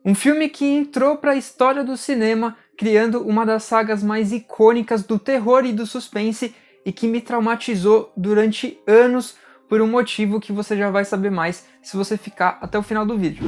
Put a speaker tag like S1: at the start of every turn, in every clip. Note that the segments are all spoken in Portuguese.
S1: Um filme que entrou para a história do cinema, criando uma das sagas mais icônicas do terror e do suspense e que me traumatizou durante anos por um motivo que você já vai saber mais se você ficar até o final do vídeo.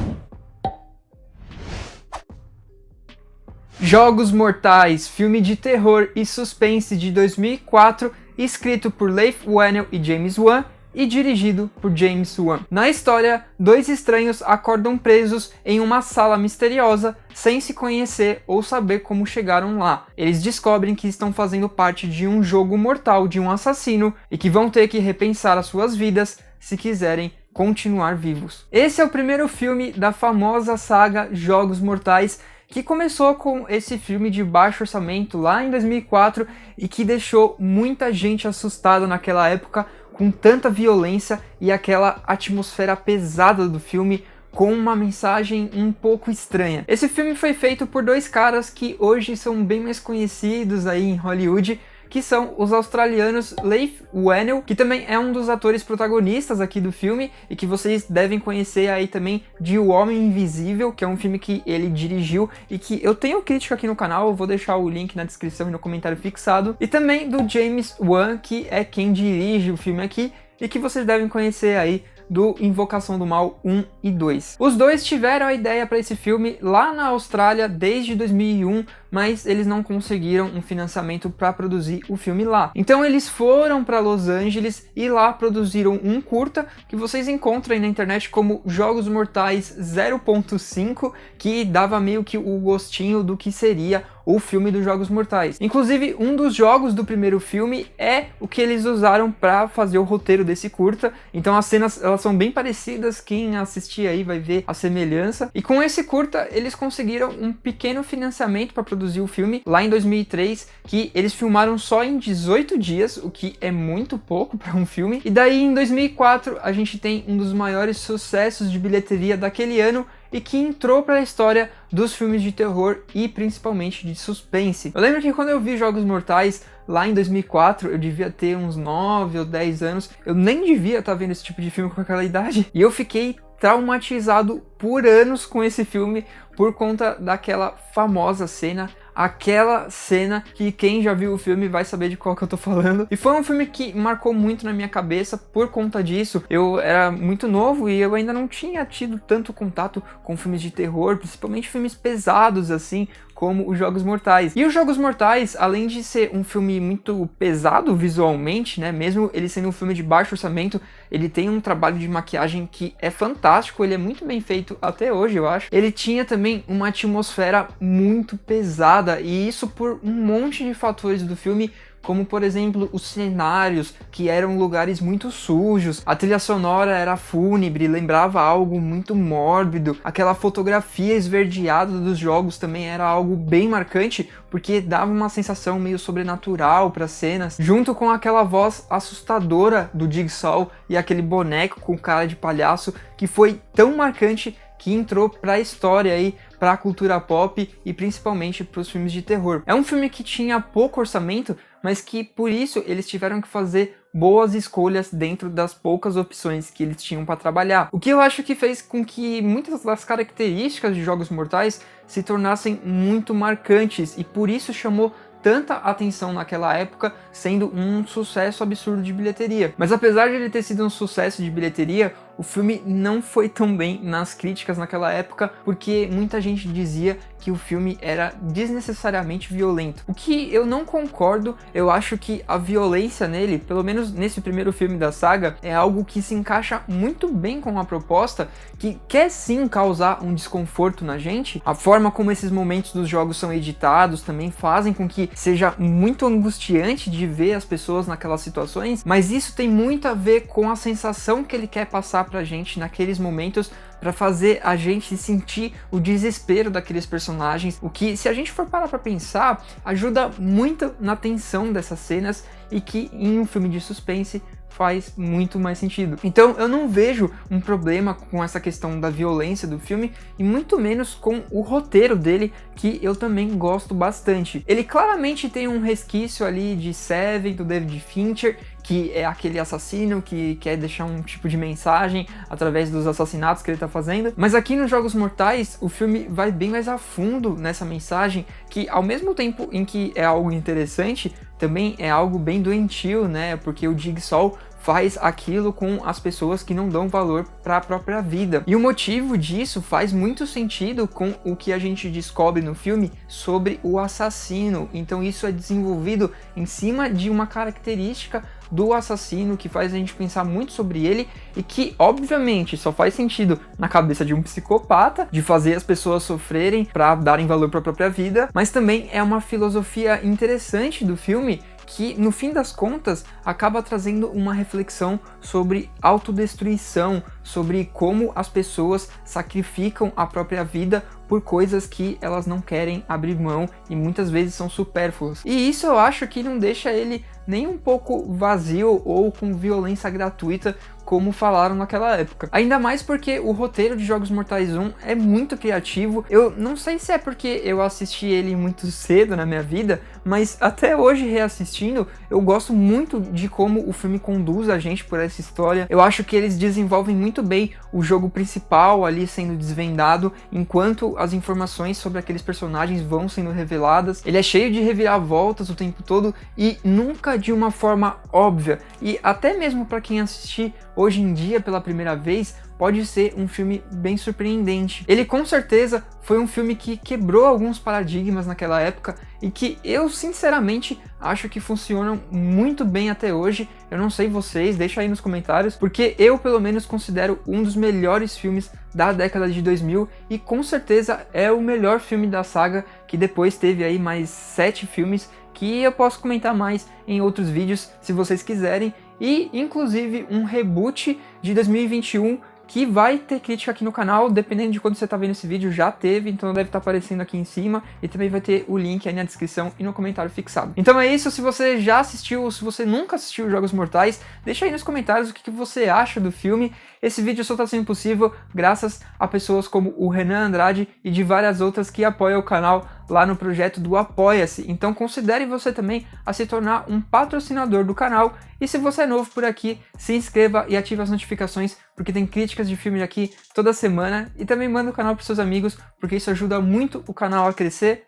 S1: Jogos Mortais, filme de terror e suspense de 2004, escrito por Leigh Whannell e James Wan, e dirigido por James Wan. Na história, dois estranhos acordam presos em uma sala misteriosa sem se conhecer ou saber como chegaram lá. Eles descobrem que estão fazendo parte de um jogo mortal de um assassino e que vão ter que repensar as suas vidas se quiserem continuar vivos. Esse é o primeiro filme da famosa saga Jogos Mortais, que começou com esse filme de baixo orçamento lá em 2004 e que deixou muita gente assustada naquela época com tanta violência e aquela atmosfera pesada do filme com uma mensagem um pouco estranha. Esse filme foi feito por dois caras que hoje são bem mais conhecidos aí em Hollywood, que são os australianos Leigh Whannell, que também é um dos atores protagonistas aqui do filme e que vocês devem conhecer aí também de O Homem Invisível, que é um filme que ele dirigiu e que eu tenho crítica aqui no canal, eu vou deixar o link na descrição e no comentário fixado, e também do James Wan, que é quem dirige o filme aqui e que vocês devem conhecer aí do Invocação do Mal 1 e 2. Os dois tiveram a ideia para esse filme lá na Austrália desde 2001, mas eles não conseguiram um financiamento para produzir o filme lá. Então eles foram para Los Angeles e lá produziram um curta que vocês encontram aí na internet como Jogos Mortais 0.5, que dava meio que o gostinho do que seria o filme dos Jogos Mortais. Inclusive, um dos jogos do primeiro filme é o que eles usaram para fazer o roteiro desse curta. Então as cenas, elas são bem parecidas, quem assistir aí vai ver a semelhança. E com esse curta, eles conseguiram um pequeno financiamento para produzir o filme lá em 2003, que eles filmaram só em 18 dias, o que é muito pouco para um filme. E daí em 2004, a gente tem um dos maiores sucessos de bilheteria daquele ano, e que entrou para a história dos filmes de terror e principalmente de suspense. Eu lembro que quando eu vi Jogos Mortais lá em 2004, eu devia ter uns 9 ou 10 anos, eu nem devia estar vendo esse tipo de filme com aquela idade, e eu fiquei traumatizado por anos com esse filme por conta daquela famosa cena, aquela cena que quem já viu o filme vai saber de qual que eu tô falando. E foi um filme que marcou muito na minha cabeça por conta disso. Eu era muito novo e eu ainda não tinha tido tanto contato com filmes de terror, principalmente filmes pesados assim, como os Jogos Mortais. E os Jogos Mortais, além de ser um filme muito pesado visualmente, né, mesmo ele sendo um filme de baixo orçamento, ele tem um trabalho de maquiagem que é fantástico, ele é muito bem feito até hoje, eu acho. Ele tinha também uma atmosfera muito pesada, e isso por um monte de fatores do filme, como por exemplo os cenários, que eram lugares muito sujos, a trilha sonora era fúnebre, lembrava algo muito mórbido, aquela fotografia esverdeada dos jogos também era algo bem marcante, porque dava uma sensação meio sobrenatural para as cenas, junto com aquela voz assustadora do Jigsaw e aquele boneco com cara de palhaço, que foi tão marcante que entrou para a história aí, para a cultura pop e principalmente para os filmes de terror. É um filme que tinha pouco orçamento, mas que por isso eles tiveram que fazer boas escolhas dentro das poucas opções que eles tinham para trabalhar. O que eu acho que fez com que muitas das características de Jogos Mortais se tornassem muito marcantes e por isso chamou tanta atenção naquela época, sendo um sucesso absurdo de bilheteria. Mas apesar de ele ter sido um sucesso de bilheteria, o filme não foi tão bem nas críticas naquela época, porque muita gente dizia que o filme era desnecessariamente violento. O que eu não concordo, eu acho que a violência nele, pelo menos nesse primeiro filme da saga, é algo que se encaixa muito bem com a proposta, que quer sim causar um desconforto na gente. A forma como esses momentos dos jogos são editados também fazem com que seja muito angustiante de ver as pessoas naquelas situações, mas isso tem muito a ver com a sensação que ele quer passar pra gente naqueles momentos, para fazer a gente sentir o desespero daqueles personagens, o que, se a gente for parar para pensar, ajuda muito na tensão dessas cenas e que em um filme de suspense faz muito mais sentido. Então eu não vejo um problema com essa questão da violência do filme e muito menos com o roteiro dele, que eu também gosto bastante. Ele claramente tem um resquício ali de Seven, do David Fincher, que é aquele assassino que quer deixar um tipo de mensagem através dos assassinatos que ele tá fazendo. Mas aqui nos Jogos Mortais, o filme vai bem mais a fundo nessa mensagem, que ao mesmo tempo em que é algo interessante, também é algo bem doentio, né? Porque o Jigsaw faz aquilo com as pessoas que não dão valor para a própria vida. E o motivo disso faz muito sentido com o que a gente descobre no filme sobre o assassino. Então isso é desenvolvido em cima de uma característica do assassino que faz a gente pensar muito sobre ele e que, obviamente, só faz sentido na cabeça de um psicopata, de fazer as pessoas sofrerem para darem valor para a própria vida, mas também é uma filosofia interessante do filme que, no fim das contas, acaba trazendo uma reflexão sobre autodestruição, sobre como as pessoas sacrificam a própria vida por coisas que elas não querem abrir mão e muitas vezes são supérfluas. E isso eu acho que não deixa ele nem um pouco vazio ou com violência gratuita, como falaram naquela época. Ainda mais porque o roteiro de Jogos Mortais 1 é muito criativo. Eu não sei se é porque eu assisti ele muito cedo na minha vida, mas até hoje, reassistindo, eu gosto muito de como o filme conduz a gente por essa história. Eu acho que eles desenvolvem muito bem o jogo principal ali sendo desvendado, enquanto as informações sobre aqueles personagens vão sendo reveladas. Ele é cheio de reviravoltas o tempo todo e nunca de uma forma óbvia. E até mesmo para quem assistir hoje em dia pela primeira vez, pode ser um filme bem surpreendente. Ele com certeza foi um filme que quebrou alguns paradigmas naquela época e que eu sinceramente acho que funcionam muito bem até hoje. Eu não sei vocês, deixa aí nos comentários, porque eu pelo menos considero um dos melhores filmes da década de 2000 e com certeza é o melhor filme da saga, que depois teve aí mais 7 filmes que eu posso comentar mais em outros vídeos se vocês quiserem, e inclusive um reboot de 2021 que vai ter crítica aqui no canal, dependendo de quando você tá vendo esse vídeo, já teve, então deve estar aparecendo aqui em cima, e também vai ter o link aí na descrição e no comentário fixado. Então é isso, se você já assistiu ou se você nunca assistiu Jogos Mortais, deixa aí nos comentários o que você acha do filme. Esse vídeo só tá sendo possível graças a pessoas como o Renan Andrade e de várias outras que apoiam o canal lá no projeto do Apoia-se. Então considere você também a se tornar um patrocinador do canal. E se você é novo por aqui, se inscreva e ative as notificações, porque tem críticas de filme aqui toda semana. E também manda o canal para seus amigos, porque isso ajuda muito o canal a crescer.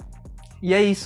S1: E é isso.